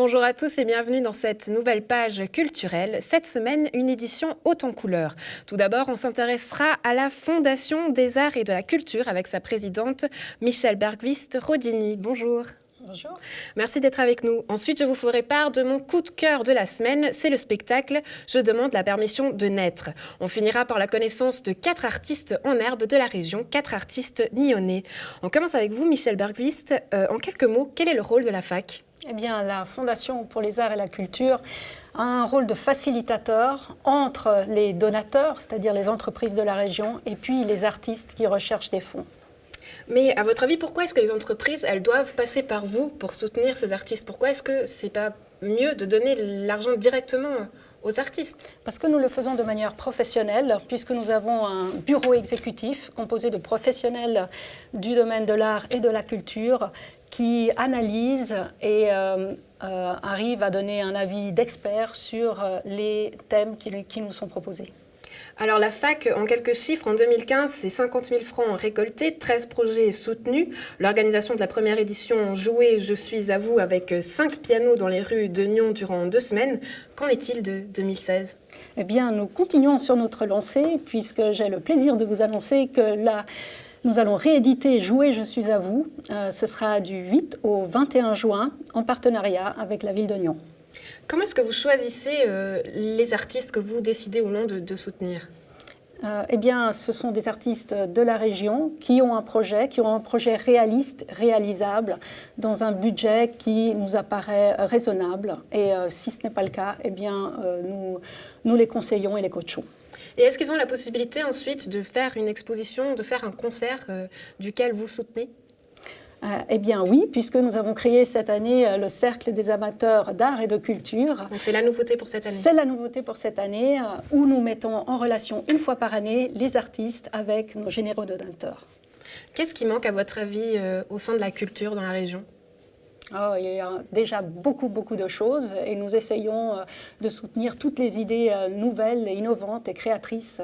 Bonjour à tous et bienvenue dans cette nouvelle page culturelle. Cette semaine, une édition haute en couleurs. Tout d'abord, on s'intéressera à la Fondation des Arts et de la Culture avec sa présidente Michèle Bergquist-Rodini. Bonjour. Bonjour. Merci d'être avec nous. Ensuite, je vous ferai part de mon coup de cœur de la semaine. C'est le spectacle « Je demande la permission de naître ». On finira par la connaissance de 4 artistes en herbe de la région, 4 artistes nyonnais. On commence avec vous, Michèle Bergquist. En quelques mots, quel est le rôle de la FAC ? Eh bien, la Fondation pour les Arts et la Culture a un rôle de facilitateur entre les donateurs, c'est-à-dire les entreprises de la région, et puis les artistes qui recherchent des fonds. Mais à votre avis, pourquoi est-ce que les entreprises, elles doivent passer par vous pour soutenir ces artistes ? Pourquoi est-ce que c'est pas mieux de donner l'argent directement aux artistes ? Parce que nous le faisons de manière professionnelle, puisque nous avons un bureau exécutif composé de professionnels du domaine de l'art et de la culture qui analysent et arrivent à donner un avis d'expert sur les thèmes qui nous sont proposés. Alors la FAC, en quelques chiffres, en 2015, c'est 50 000 francs récoltés, 13 projets soutenus. L'organisation de la première édition Jouer, je suis à vous avec 5 pianos dans les rues de Nyon durant 2 semaines. Qu'en est-il de 2016 ? Eh bien, nous continuons sur notre lancée, puisque j'ai le plaisir de vous annoncer que nous allons rééditer Jouer, je suis à vous. Ce sera du 8 au 21 juin, en partenariat avec la ville de Nyon. Comment est-ce que vous choisissez les artistes que vous décidez ou non de soutenir ? Eh bien, ce sont des artistes de la région qui ont un projet réaliste, réalisable, dans un budget qui nous apparaît raisonnable. Et si ce n'est pas le cas, eh bien, nous les conseillons et les coachons. Et est-ce qu'ils ont la possibilité ensuite de faire une exposition, de faire un concert duquel vous soutenez ? Eh bien oui, puisque nous avons créé cette année le Cercle des amateurs d'art et de culture. Donc c'est la nouveauté pour cette année ? C'est la nouveauté pour cette année, où nous mettons en relation une fois par année les artistes avec nos généreux donateurs. Qu'est-ce qui manque à votre avis au sein de la culture dans la région ? Il y a déjà beaucoup de choses et nous essayons de soutenir toutes les idées nouvelles, et innovantes et créatrices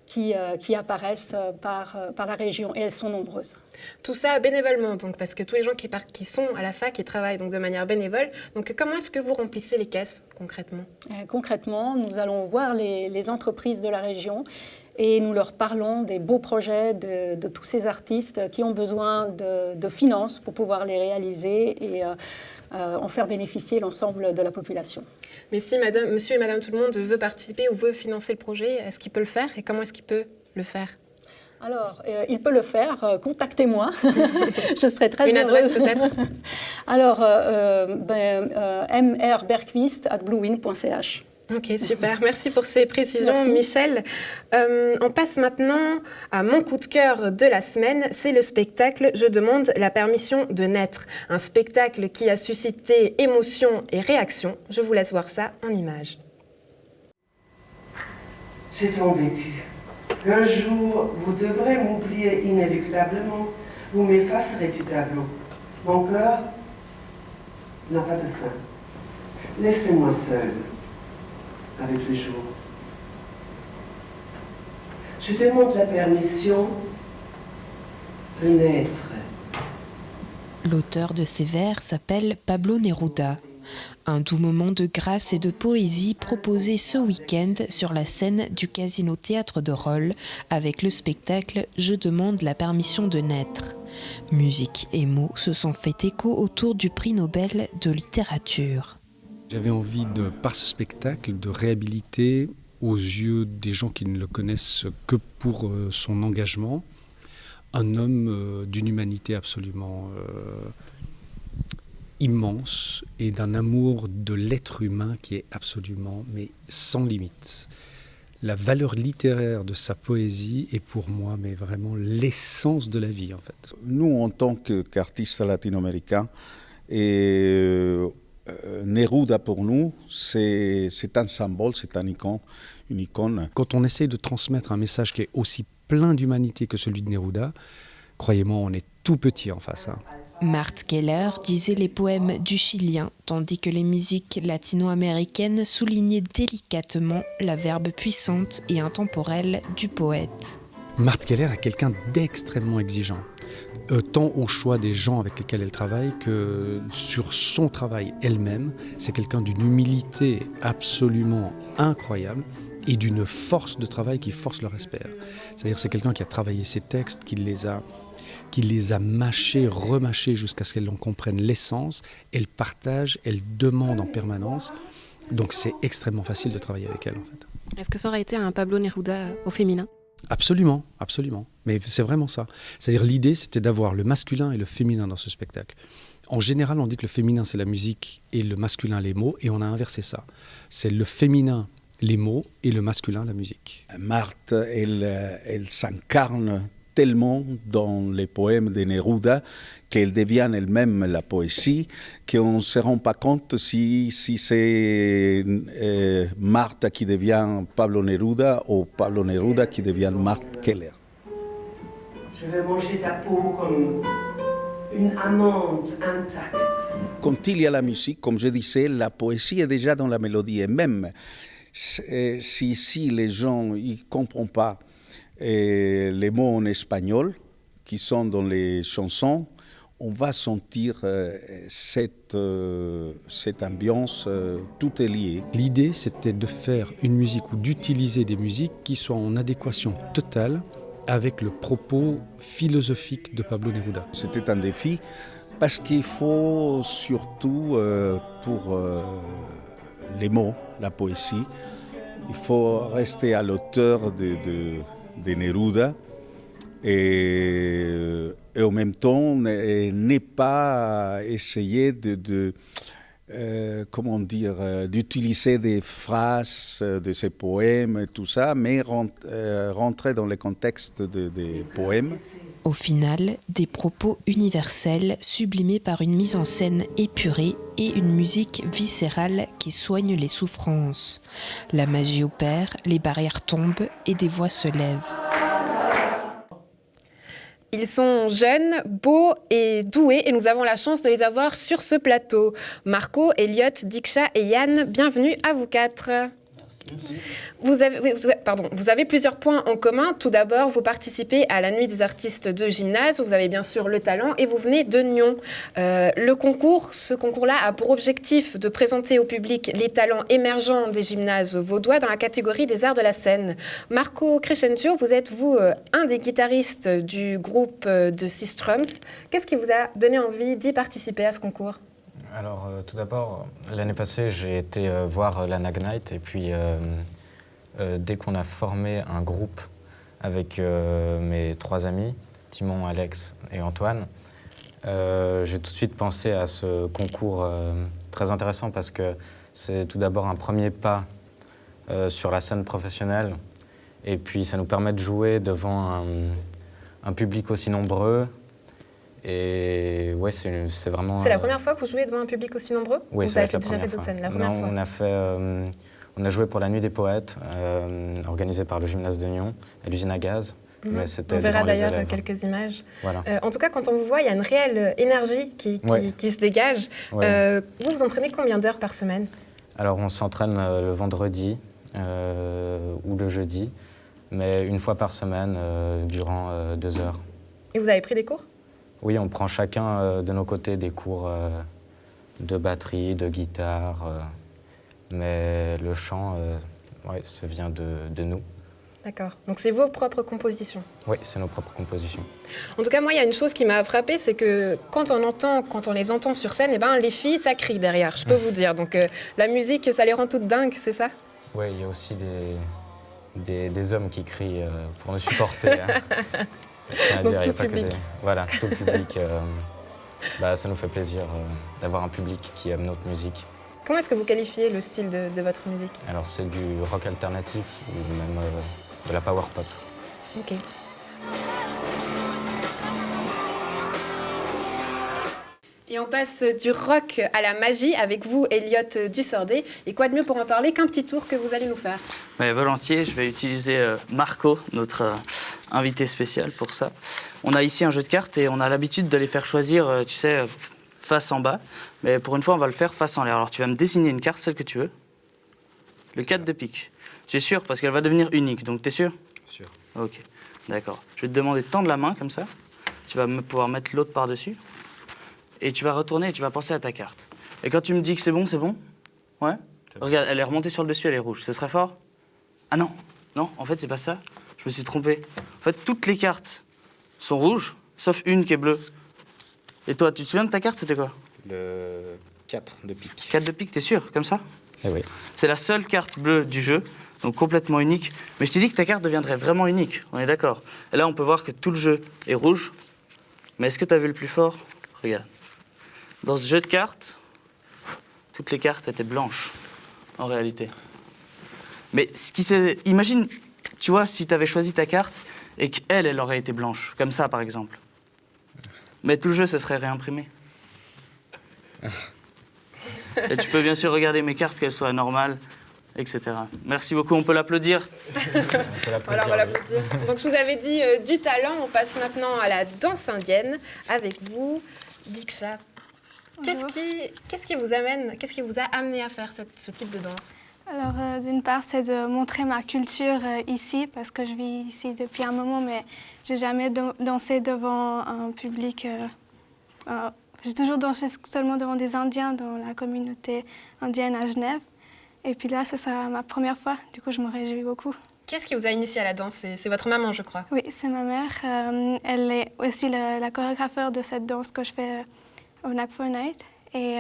qui apparaissent par la région, et elles sont nombreuses. Tout ça bénévolement, donc, parce que tous les gens qui sont à la fac, ils travaillent donc de manière bénévole. Donc comment est-ce que vous remplissez les caisses concrètement ? Concrètement, nous allons voir les entreprises de la région et nous leur parlons des beaux projets de tous ces artistes qui ont besoin de finances pour pouvoir les réaliser et en faire bénéficier l'ensemble de la population. Mais si monsieur et madame tout le monde veut participer ou veut financer le projet, est-ce qu'il peut le faire et comment est-ce qu'il peut le faire ? Alors, il peut le faire. Contactez-moi. Je serai très Une heureuse. adresse peut-être ? Alors, mrbergquist@bluewin.ch. Ok, super. Merci pour ces précisions, merci. Michèle. On passe maintenant à mon coup de cœur de la semaine. C'est le spectacle « Je demande la permission de naître ». Un spectacle qui a suscité émotion et réaction. Je vous laisse voir ça en images. J'ai tant vécu. Un jour, vous devrez m'oublier inéluctablement. Vous m'effacerez du tableau. Mon cœur n'a pas de fin. Laissez-moi seul avec le jour. Je demande la permission de naître. L'auteur de ces vers s'appelle Pablo Neruda. Un doux moment de grâce et de poésie proposé ce week-end sur la scène du Casino Théâtre de Rolle avec le spectacle « Je demande la permission de naître ». Musique et mots se sont fait écho autour du prix Nobel de littérature. J'avais envie, par ce spectacle, de réhabiliter aux yeux des gens qui ne le connaissent que pour son engagement, un homme d'une humanité absolument immense et d'un amour de l'être humain qui est absolument, mais sans limite. La valeur littéraire de sa poésie est pour moi mais vraiment l'essence de la vie en fait. Nous, en tant qu'artistes latino-américains, Neruda pour nous, c'est un symbole, c'est une icône. Quand on essaye de transmettre un message qui est aussi plein d'humanité que celui de Neruda, croyez-moi, on est tout petit en face. Marthe Keller disait les poèmes du Chilien, tandis que les musiques latino-américaines soulignaient délicatement la verbe puissante et intemporelle du poète. Marthe Keller est quelqu'un d'extrêmement exigeant. tant au choix des gens avec lesquels elle travaille que sur son travail elle-même. C'est quelqu'un d'une humilité absolument incroyable et d'une force de travail qui force le respect. C'est-à-dire c'est quelqu'un qui a travaillé ses textes, qui les a mâchés, remâchés jusqu'à ce qu'elle en comprenne l'essence. Elle partage, elle demande en permanence. Donc c'est extrêmement facile de travailler avec elle en fait. Est-ce que ça aurait été un Pablo Neruda au féminin ? Absolument, absolument. Mais c'est vraiment ça. C'est-à-dire l'idée, c'était d'avoir le masculin et le féminin dans ce spectacle. En général, on dit que le féminin, c'est la musique et le masculin, les mots, et on a inversé ça. C'est le féminin, les mots, et le masculin, la musique. Marthe, elle s'incarne tellement dans les poèmes de Neruda qu'elle devient elle-même la poésie, qu'on ne se rend pas compte si c'est Marthe qui devient Pablo Neruda ou Pablo Neruda qui devient Marthe Keller. Je vais manger ta peau comme une amande intacte. Quand il y a la musique, comme je disais, la poésie est déjà dans la mélodie. Et même si les gens ne comprennent pas les mots en espagnol qui sont dans les chansons, on va sentir cette ambiance, tout est lié. L'idée, c'était de faire une musique ou d'utiliser des musiques qui soient en adéquation totale avec le propos philosophique de Pablo Neruda. C'était un défi parce qu'il faut surtout, pour les mots, la poésie, il faut rester à l'auteur de Neruda et en même temps ne pas essayer d'utiliser des phrases de ces poèmes et tout ça, mais rentrer dans le contexte des poèmes. Au final, des propos universels sublimés par une mise en scène épurée et une musique viscérale qui soigne les souffrances. La magie opère, les barrières tombent et des voix se lèvent. Ils sont jeunes, beaux et doués et nous avons la chance de les avoir sur ce plateau. Marco, Elliot, Diksha et Yann, bienvenue à vous quatre. Merci. Vous avez plusieurs points en commun. Tout d'abord, vous participez à la Nuit des artistes de gymnase. Vous avez bien sûr le talent et vous venez de Nyon. Ce concours-là a pour objectif de présenter au public les talents émergents des gymnases vaudois dans la catégorie des arts de la scène. Marco Crescenzio, vous êtes un des guitaristes du groupe de Sistrums. Qu'est-ce qui vous a donné envie d'y participer à ce concours ? Alors, tout d'abord, l'année passée, j'ai été voir la Nag Night et puis dès qu'on a formé un groupe avec mes 3 amis, Timon, Alex et Antoine, j'ai tout de suite pensé à ce concours très intéressant parce que c'est tout d'abord un premier pas sur la scène professionnelle et puis ça nous permet de jouer devant un public aussi nombreux. Et ouais, c'est vraiment... C'est la première fois que vous jouez devant un public aussi nombreux ? Oui, vous avez déjà fait d'autres scènes, la première fois. On a joué pour la Nuit des Poètes, organisée par le gymnase de Nyon, à l'usine à gaz. Mais on verra d'ailleurs quelques images. Voilà. En tout cas, quand on vous voit, il y a une réelle énergie qui se dégage. Ouais. Vous entraînez combien d'heures par semaine ? Alors, on s'entraîne le vendredi ou le jeudi, mais une fois par semaine, durant 2 heures. Et vous avez pris des cours ? Oui, on prend chacun de nos côtés des cours de batterie, de guitare, mais le chant, ça vient de nous. D'accord. Donc c'est vos propres compositions ? Oui, c'est nos propres compositions. En tout cas, moi, il y a une chose qui m'a frappée, c'est que quand on les entend sur scène, les filles, ça crie derrière, je peux vous dire. Donc la musique, ça les rend toutes dingues, c'est ça ? Oui, il y a aussi des hommes qui crient pour nous supporter. Donc tout le public. Voilà, tout le public. Ça nous fait plaisir d'avoir un public qui aime notre musique. Comment est-ce que vous qualifiez le style de votre musique ? Alors c'est du rock alternatif ou même de la power pop. Ok. Et on passe du rock à la magie avec vous, Elliot Dussordé. Et quoi de mieux pour en parler qu'un petit tour que vous allez nous faire ? Volontiers, je vais utiliser Marco, notre invité spécial pour ça. On a ici un jeu de cartes et on a l'habitude de les faire choisir, face en bas. Mais pour une fois, on va le faire face en l'air. Alors tu vas me dessiner une carte, celle que tu veux. Le 4 de pique. Tu es sûr ? Parce qu'elle va devenir unique, donc t'es sûr ? Sûr. Ok, d'accord. Je vais te demander de tendre la main comme ça. tu vas pouvoir mettre l'autre par-dessus. Et tu vas retourner et tu vas penser à ta carte. Et quand tu me dis que c'est bon, c'est bon? Ouais. Regarde, elle est remontée sur le dessus, elle est rouge. Ce serait fort? Ah non, non, en fait, c'est pas ça. Je me suis trompé. En fait, toutes les cartes sont rouges, sauf une qui est bleue. Et toi, tu te souviens de ta carte, c'était quoi? Le 4 de pique. 4 de pique, t'es sûr, comme ça? Eh oui. C'est la seule carte bleue du jeu, donc complètement unique. Mais je t'ai dit que ta carte deviendrait vraiment unique, on est d'accord. Et là, on peut voir que tout le jeu est rouge. Mais est-ce que t'as vu le plus fort? Regarde. Dans ce jeu de cartes, toutes les cartes étaient blanches, en réalité. Mais ce qui s'est... Imagine, tu vois, si t'avais choisi ta carte et qu'elle, elle aurait été blanche, comme ça, par exemple. Mais tout le jeu se serait réimprimé. Et tu peux bien sûr regarder mes cartes, qu'elles soient normales, etc. Merci beaucoup, on peut l'applaudir. Voilà, on va l'applaudir. Donc je vous avais dit du talent, on passe maintenant à la danse indienne avec vous, Diksha. Qu'est-ce qui vous a amené à faire ce type de danse? Alors, d'une part, c'est de montrer ma culture ici, parce que je vis ici depuis un moment, mais j'ai jamais dansé devant un public. J'ai toujours dansé seulement devant des Indiens dans la communauté indienne à Genève. Et puis là, c'est ma première fois, du coup, je me réjouis beaucoup. Qu'est-ce qui vous a initié à la danse? C'est votre maman, je crois. Oui, c'est ma mère. Elle est aussi la chorégrapheur de cette danse que je fais au Nagpur Night. Et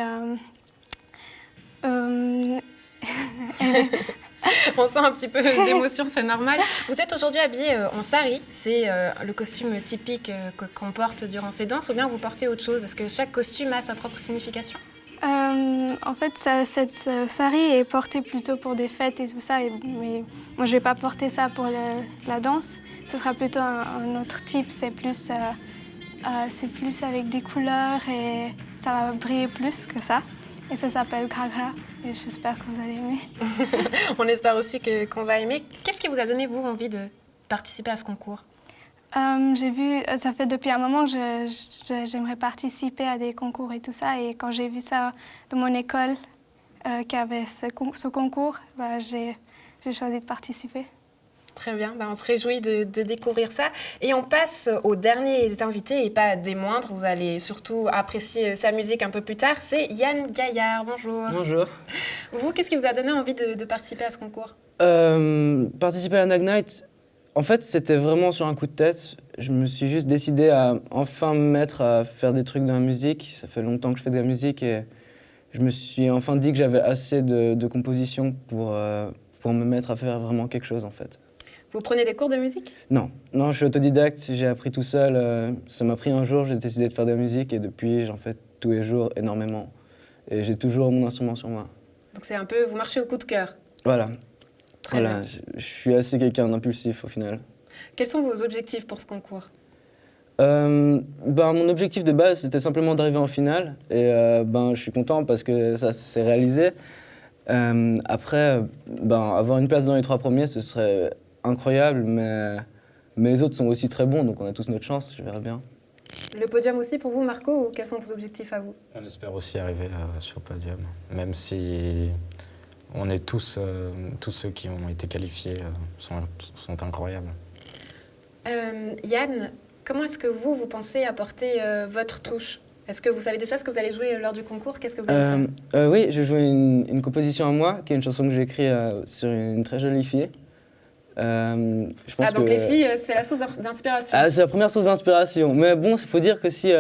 on sent un petit peu d'émotion, c'est normal. Vous êtes aujourd'hui habillée en sari, c'est le costume typique qu'on porte durant ces danses, ou bien vous portez autre chose? Est-ce que chaque costume a sa propre signification? En fait, cette sari est portée plutôt pour des fêtes et tout ça, mais moi je vais pas porter ça pour la danse. Ce sera plutôt un autre type, c'est plus avec des couleurs et ça va briller plus que ça. Et ça s'appelle Ghagra, et j'espère que vous allez aimer. On espère aussi qu'on va aimer. Qu'est-ce qui vous a donné, vous, envie de participer à ce concours? J'ai vu, ça fait depuis un moment que j'aimerais participer à des concours et tout ça, et quand j'ai vu ça dans mon école, qui avait ce concours, j'ai choisi de participer. Très bien, on se réjouit de découvrir ça. Et on passe au dernier invité, et pas des moindres. Vous allez surtout apprécier sa musique un peu plus tard. C'est Yann Gaillard. Bonjour. Bonjour. Vous, qu'est-ce qui vous a donné envie de participer à ce concours? Participer à Nag Night, en fait, c'était vraiment sur un coup de tête. Je me suis juste décidé à enfin me mettre à faire des trucs dans la musique. Ça fait longtemps que je fais de la musique et je me suis enfin dit que j'avais assez de composition pour me mettre à faire vraiment quelque chose, en fait. Vous prenez des cours de musique? Non, je suis autodidacte, j'ai appris tout seul. Ça m'a pris un jour, j'ai décidé de faire de la musique et depuis, j'en fais tous les jours énormément. Et j'ai toujours mon instrument sur moi. Donc c'est un peu, vous marchez au coup de cœur? Voilà. Très bien. Je suis assez quelqu'un d'impulsif au final. Quels sont vos objectifs pour ce concours? Mon objectif de base, c'était simplement d'arriver en finale. Et je suis content parce que ça s'est réalisé. Après, avoir une place dans les 3 premiers, ce serait incroyable, mais les autres sont aussi très bons, donc on a tous notre chance, je verrai bien. Le podium aussi pour vous, Marco, ou quels sont vos objectifs à vous? On espère aussi arriver sur le podium, même si on est tous ceux qui ont été qualifiés sont incroyables. Yann, comment est-ce que vous pensez apporter votre touche? Est-ce que vous savez déjà ce que vous allez jouer lors du concours? Qu'est-ce que vous allez faire? Oui, je vais jouer une composition à moi, qui est une chanson que j'ai écrite sur une très jolie fille. Je pense donc les filles, c'est la source d'inspiration. C'est la première source d'inspiration. Mais bon, il faut dire que si...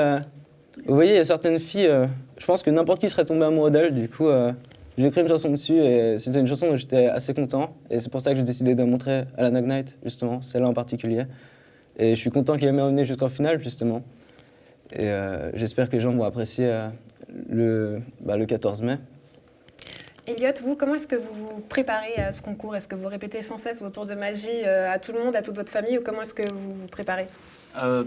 vous voyez, il y a certaines filles, je pense que n'importe qui serait tombé amoureux d'elles. Du coup, j'ai écrit une chanson dessus et c'était une chanson dont j'étais assez content. Et c'est pour ça que j'ai décidé de la montrer à la Nag Night, justement, celle-là en particulier. Et je suis content qu'elle m'ait emmené jusqu'en finale, justement. Et j'espère que les gens vont apprécier le 14 mai. Elliot, vous, comment est-ce que vous vous préparez à ce concours? Est-ce que vous répétez sans cesse vos tours de magie à tout le monde, à toute votre famille, ou comment est-ce que vous vous préparez?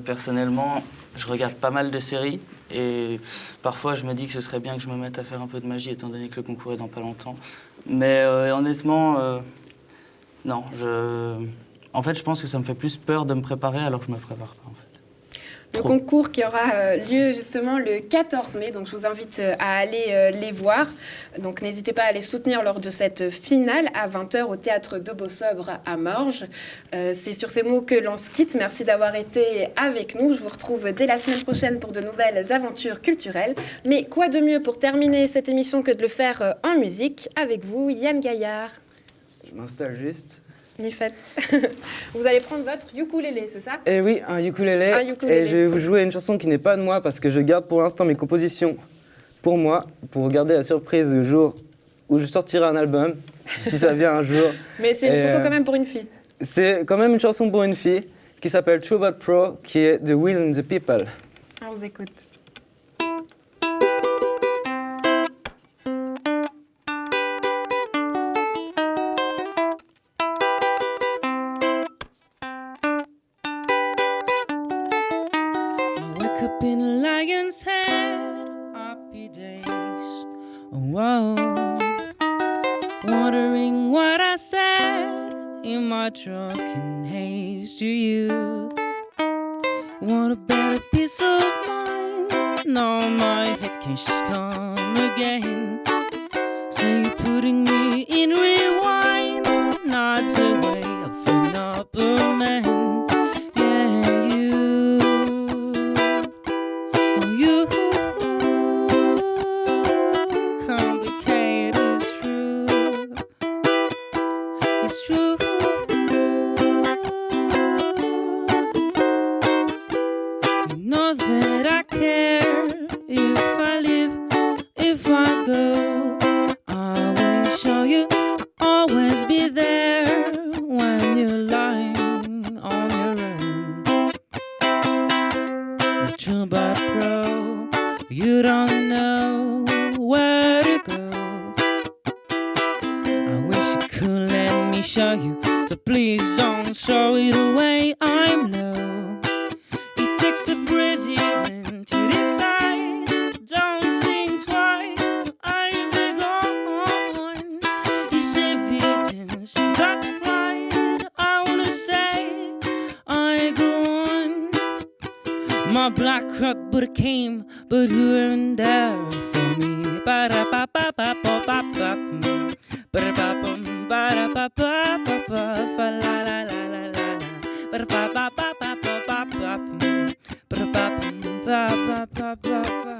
Personnellement, je regarde pas mal de séries et parfois je me dis que ce serait bien que je me mette à faire un peu de magie étant donné que le concours est dans pas longtemps. Mais honnêtement, non. En fait, je pense que ça me fait plus peur de me préparer alors que je me prépare pas, en fait. Le concours qui aura lieu justement le 14 mai, donc je vous invite à aller les voir. Donc n'hésitez pas à les soutenir lors de cette finale à 20h au Théâtre de Beausobre à Morges. C'est sur ces mots que l'on se quitte. Merci d'avoir été avec nous. Je vous retrouve dès la semaine prochaine pour de nouvelles aventures culturelles. Mais quoi de mieux pour terminer cette émission que de le faire en musique avec vous, Yann Gaillard. Je m'installe juste. Mifet. Vous allez prendre votre ukulélé, c'est ça? Eh oui, un ukulélé. Et je vais vous jouer une chanson qui n'est pas de moi parce que je garde pour l'instant mes compositions pour moi, pour garder la surprise le jour où je sortirai un album, si ça vient un jour. Mais c'est une chanson quand même pour une fille. C'est quand même une chanson pour une fille qui s'appelle True But Pro, qui est The Will and the People. On vous écoute. Up in a lion's head, happy days. Whoa, wondering what I said in my drunken haze to you. Want a better peace of mind? No, my head can't just come again. So you're putting me in rewind, not a way of an upper man. Show you, so please don't show it away. I'm low. It takes a Brazilian to decide. Don't think twice. So I will go on. You say evidence, that's pride. I wanna say I go on. My black rock Buddha came, but you weren't there for me. Ba da ba ba ba ba ba ba. Ba da ba ba. Ba da ba ba ba ba fa la la la la la ba da ba ba ba ba ba ba ba ba ba ba ba ba ba.